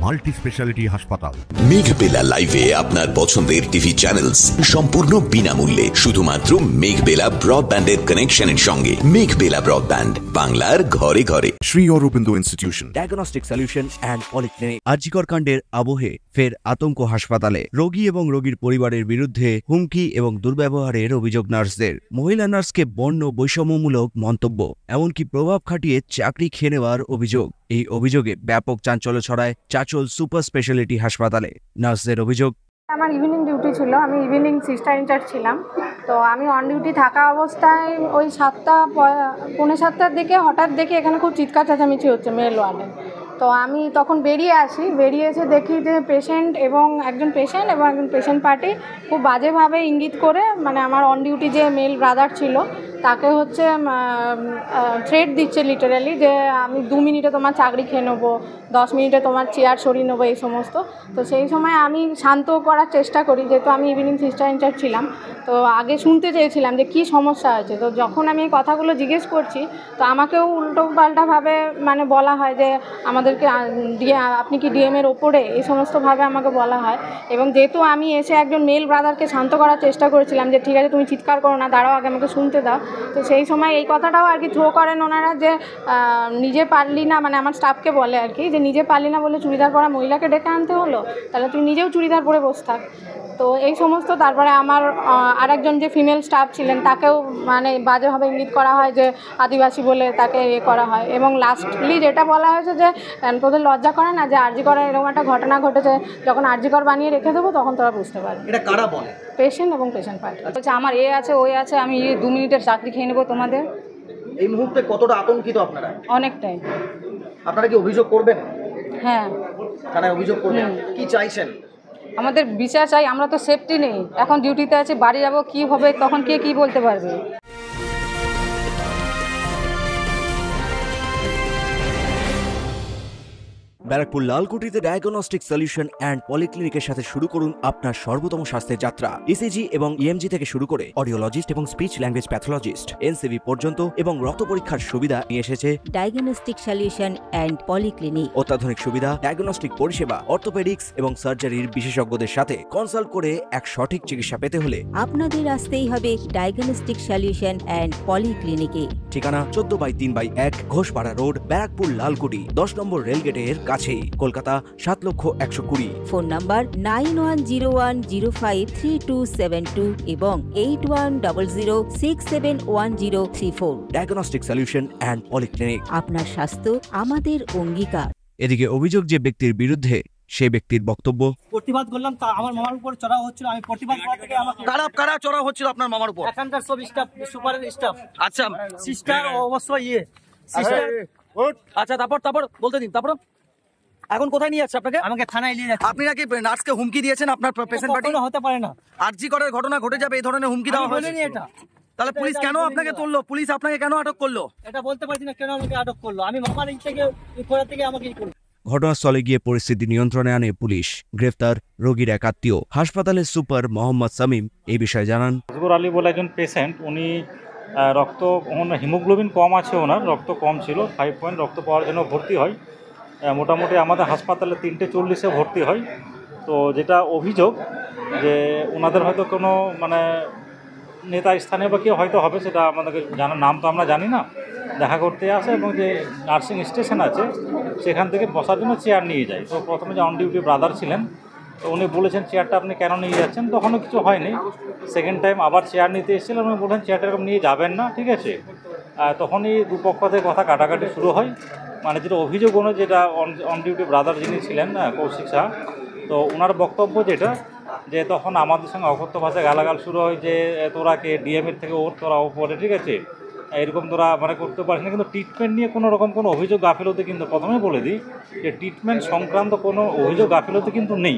Multi speciality হাসপাতাল। মেঘবেলা লাইভে আপনার পছন্দের টিভি চ্যানেলস সম্পূর্ণ বিনামূল্যে শুধুমাত্র মেঘবেলা ব্রডব্যান্ডের কানেকশনের সঙ্গে। মেঘবেলা ব্রডব্যান্ড, বাংলার ঘরে ঘরে। Shri Aurobindo institution, diagnostic solution and polyclinic. RG Kar কাণ্ডের আবহে ফের আতঙ্ক হাসপাতালে। রোগী এবং রোগীর পরিবারের বিরুদ্ধে হুমকি এবং দুর্ব্যবহারের অভিযোগ নার্সদের। মহিলা নার্সকে বর্ণ বৈষম্যমূলক মন্তব্য, এমনকি প্রভাব খাটিয়ে চাকরি খেয়ে নেওয়ার অভিযোগ। এই অভিযোগে ব্যাপক চাঞ্চল্য ছড়ায় চাচল সুপার স্পেশালিটি হাসপাতালে। নার্সদের অভিযোগ, আমার ইভিনিং ডিউটি ছিল, আমি ইভিনিং সিস্টার ইনচার্জ ছিলাম। তো আমি অন ডিউটি থাকা অবস্থায় ওই 7:45 দিকে হঠাৎ দেখি এখানে খুব চিৎকার চেঁচামেচি হচ্ছে মেল ওয়ার্ডে। তো আমি তখন বেরিয়ে এসে দেখি যে একজন পেশেন্ট এবং একজন পেশেন্ট পার্টি খুব বাজেভাবে ইঙ্গিত করে, মানে আমার অন ডিউটি যে মেল ব্রাদার ছিল তাকে হচ্ছে থ্রেট দিচ্ছে লিটারালি, যে আমি 2 মিনিটে তোমার চাকরি খেয়ে নেবো, 10 মিনিটে তোমার চেয়ার সরিয়ে নেবো, এই সমস্ত। তো সেই সময় আমি শান্ত করার চেষ্টা করি, যেহেতু আমি ইভিনিং সিস্টার ইনচার্জ ছিলাম। তো আগে শুনতে চেয়েছিলাম যে কী সমস্যা হয়েছে। তো যখন আমি এই কথাগুলো জিজ্ঞেস করছি, তো আমাকেও উল্টো পাল্টাভাবে মানে বলা হয় যে আমাদেরকে আপনি কি ডিএমের ওপরে, এই সমস্তভাবে আমাকে বলা হয়। এবং যেহেতু আমি এসে একজন মেল ব্রাদারকে শান্ত করার চেষ্টা করেছিলাম যে ঠিক আছে তুমি চিৎকার করো না, দাঁড়াও আগে আমাকে শুনতে দাও। তো সেই সময় এই কথাটাও আর কি থ্রো করেন ওনারা, যে নিজে পারলি না, মানে আমার স্টাফকে বলে আর কি, যে নিজে পারলি না বলে চুড়িদার পরা মহিলাকে ডেকে আনতে হলো, তাহলে তুই নিজেও চুড়িদার পরে বসে থাক। তো এই সমস্ত। তারপরে আমার আরেকজন যে ফিমেল স্টাফ ছিলেন তাকেও মানে বাজেভাবে ইঙ্গিত করা হয় যে আদিবাসী বলে তাকে করা হয়। এবং লাস্টলি যেটা বলা হয়েছে যে তোদের লজ্জা করে না যে আরজিকরে এরকম একটা ঘটনা ঘটেছে, যখন আরজিকর বানিয়ে রেখে দেবো তখন তোরা বুঝতে পারবি। এটা কারা বলে? পেশেন্ট এবং পেশেন্ট পার্টি বলছে আমার ওই আছে, আমি 2 মিনিটের চাকরি খেয়ে নেবো তোমাদের। এই মুহূর্তে কতটা আতঙ্কিত আপনারা? অনেকটাই। আপনারা কি অভিযোগ করবেন? হ্যাঁ, থানায় অভিযোগ করবেন। কি চাইছেন? আমাদের বিচার চাই, আমরা তো সেফটি নেই, এখন ডিউটিতে আছি, বাড়ি যাবো, কি হবে তখন কে কি বলতে পারবে। ব্যারাকপুর লালকুটিতে ডায়াগনস্টিক সলিউশন অ্যান্ড পলিক্লিনিকের সাথে শুরু করুন আপনার সর্বোত্তম স্বাস্থ্যের যাত্রা। ইসিজি এবং ইএমজি থেকে শুরু করে অডিওলজিস্ট এবং স্পিচ ল্যাঙ্গুয়েজ প্যাথোলজিস্ট, এনসিভি পর্যন্ত এবং রক্ত পরীক্ষার সুবিধা নিয়ে এসেছে ডায়াগনস্টিক সলিউশন অ্যান্ড পলিক্লিনিক। অত্যাধুনিক সুবিধা, ডায়াগনস্টিক পরিষেবা, অর্থোপেডিক্স এবং সার্জারির বিশেষজ্ঞদের সাথে কনসাল্ট করে এক সঠিক চিকিৎসা পেতে হলে আপনাদের আসতেই হবে ডায়াগনস্টিক সলিউশন অ্যান্ড পলিক্লিনিকে। ঠিকানা 14/3/1 ঘোষপাড়া রোড, ব্যারাকপুর লালকুটি, 10 নম্বর রেলগেটের কাছেই, কলকাতা 7,120,000। ফোন নাম্বার 9101053272 এবং 8100671034। Diagnostic solution and polyclinic. আপনার স্বাস্থ্য আমাদের অঙ্গীকার। এদিকে অভিযোগ যে ব্যক্তির বিরুদ্ধে, সে ব্যক্তির বক্তব্য, প্রতিবাদ করলাম, তা আমার মামার উপর চড়াও হচ্ছিল, আমি প্রতিবাদ করা থেকে আমাকে কারা চড়াও হচ্ছিল আপনার মামার উপর? এখানকার সব স্টাফ, সুপার স্টাফ। আচ্ছা, সিস্টার অবশ্যই সিস্টার। আচ্ছা, তারপর বলতে দিন। তারপর এখন কোথায় নিয়ে যাচ্ছে আপনাকে? আমাকে থানায় নিয়ে যাচ্ছে। আপনি নাকি নার্সকে হুমকি দিয়েছেন? আপনার পেশেন্ট পার্টি হতে পারে না, আরজিকরের ঘটনা ঘটে যাবে এই ধরনের হুমকি দেওয়া হয়েছে এটা। তাহলে পুলিশ কেন আপনাকে তুললো? পুলিশ আপনাকে কেন আটক করলো? এটা বলতে পারছি না কেন আমাকে আটক করলো। আমি মামার থেকে আমাকে করলো। ঘটনাস্থলে গিয়ে পরিস্থিতি নিয়ন্ত্রণে আনে পুলিশ। গ্রেফতার রোগীর এক আত্মীয়। হাসপাতালের সুপার মোহাম্মদ সামিম এই বিষয়ে জানান, আসগর আলী বলে একজন পেশেন্ট, উনি হিমোগ্লোবিন কম আছে, ওনার রক্ত কম ছিল, 5 পয়েন্ট রক্ত পাওয়ার জন্য ভর্তি হয়। মোটামুটি আমাদের হাসপাতালে 3:40 ভর্তি হয়। তো যেটা অভিযোগ যে ওনাদের হয়তো কোনো মানে নেতা স্থানীয় বা কেউ হয়তো হবে, সেটা আমাদেরকে জানার, নাম তো আমরা জানি না, দেখা করতে আসে এবং যে নার্সিং স্টেশন আছে সেখান থেকে বসার জন্য চেয়ার নিয়ে যায়। তো প্রথমে যে অন ডিউটি ব্রাদার ছিলেন, তো উনি বলেছেন চেয়ারটা আপনি কেন নিয়ে যাচ্ছেন, তখনও কিছু হয়নি। সেকেন্ড টাইম আবার চেয়ার নিতে এসেছিলেন, উনি বললেন চেয়ারটা এরকম নিয়ে যাবেন না, ঠিক আছে। তখনই দুপক্ষ থেকে কথা কাটাকাটি শুরু হয়। মানে যেটা অভিযোগ যেটা অন ডিউটি ব্রাদার যিনি ছিলেন কৌশিক শাহ, তো ওনার বক্তব্য যেটা, যে তখন আমাদের সঙ্গে অকথ্য ভাষায় গালাগাল শুরু হয় যে তোরা কে ডিএমের থেকে তোরা ওপরে, ঠিক আছে, এরকম তোরা মানে করতে পারিস না। কিন্তু ট্রিটমেন্ট নিয়ে কোনো রকম কোনো অভিযোগ গাফিলতি, কিন্তু প্রথমেই বলে দিই যে ট্রিটমেন্ট সংক্রান্ত কোনো অভিযোগ গাফিলতি কিন্তু নেই।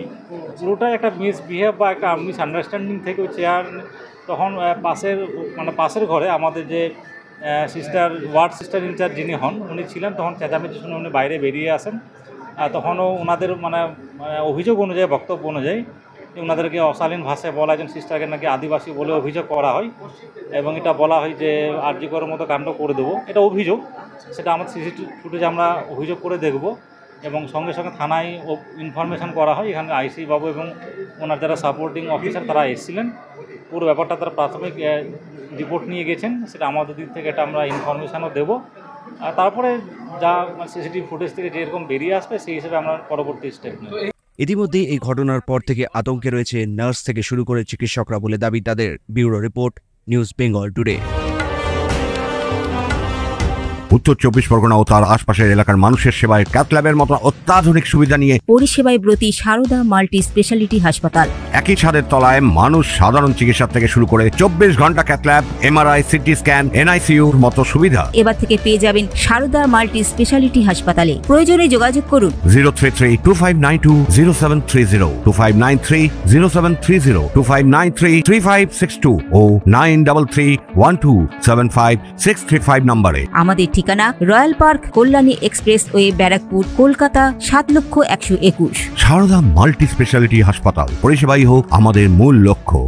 পুরোটাই একটা মিসবিহেভ বা একটা মিসআন্ডারস্ট্যান্ডিং থেকে ওই চেয়ার তখন পাশের ঘরে আমাদের যে ওয়ার্ড সিস্টার ইনচার্জ যিনি হন উনি ছিলেন, তখন চেঁচামেচি শুনে উনি বাইরে বেরিয়ে আসেন। তখনও ওনাদের অভিযোগ অনুযায়ী, বক্তব্য অনুযায়ী ওনাদেরকে অশালীন ভাষায় বলা, একজন সিস্টারকে নাকি আদিবাসী বলে অভিযোগ করা হয় এবং এটা বলা হয় যে আরজি করার মতো কাণ্ড করে দেবো, এটা অভিযোগ। সেটা আমাদের সিসিটিভি ফুটেজে আমরা অভিযোগ করে দেখব। এবং সঙ্গে সঙ্গে থানায় ইনফরমেশন করা হয়। এখানে আইসি বাবু এবং ওনার যারা সাপোর্টিং অফিসার তারা এসেছিলেন, পুরো ব্যাপারটা তারা প্রাথমিক রিপোর্ট নিয়ে গেছেন, সেটা আমাদের দিক থেকে এটা আমরা ইনফরমেশনও দেবো। আর তারপরে যা সিসিটিভি ফুটেজ থেকে যেরকম বেরিয়ে আসবে সেই হিসেবে আমরা পরবর্তী স্টেপ নেব। ইতিমধ্যে এই ঘটনার পর থেকে আতঙ্কে রয়েছে নার্স থেকে শুরু করে চিকিৎসকরা বলে দাবি তাদের। Bureau report, news Bengal today. উত্তর 24 পরগনা ও তার আশপাশের এলাকার মানুষের সেবায় ক্যাথ ল্যাবের মতো অত্যাধুনিক সুবিধা নিয়ে পরিষেবায় ব্রতী সারদা মাল্টি স্পেশালিটি হাসপাতাল। একই ছাদের তলায় মানুষ সাধারণ চিকিৎসা থেকে শুরু করে 24 ঘন্টা cath lab, MRI, CT scan, এনআইসিইউর মতো সুবিধা এবার থেকে পেয়ে যাবেন সারদা মাল্টি স্পেশালিটি হাসপাতালে। প্রয়োজনে যোগাযোগ করুন 033-2592-0730, 2593-0730, 2593-3562 ও 9331275635 নম্বরে। আমাদের ঠিকানা Royal Park, Kalyani expressway, Barrackpore, Kolkata 7,121,000। Sarada multi speciality হাসপাতাল, পরিষেবাই হোক আমাদের মূল লক্ষ্য।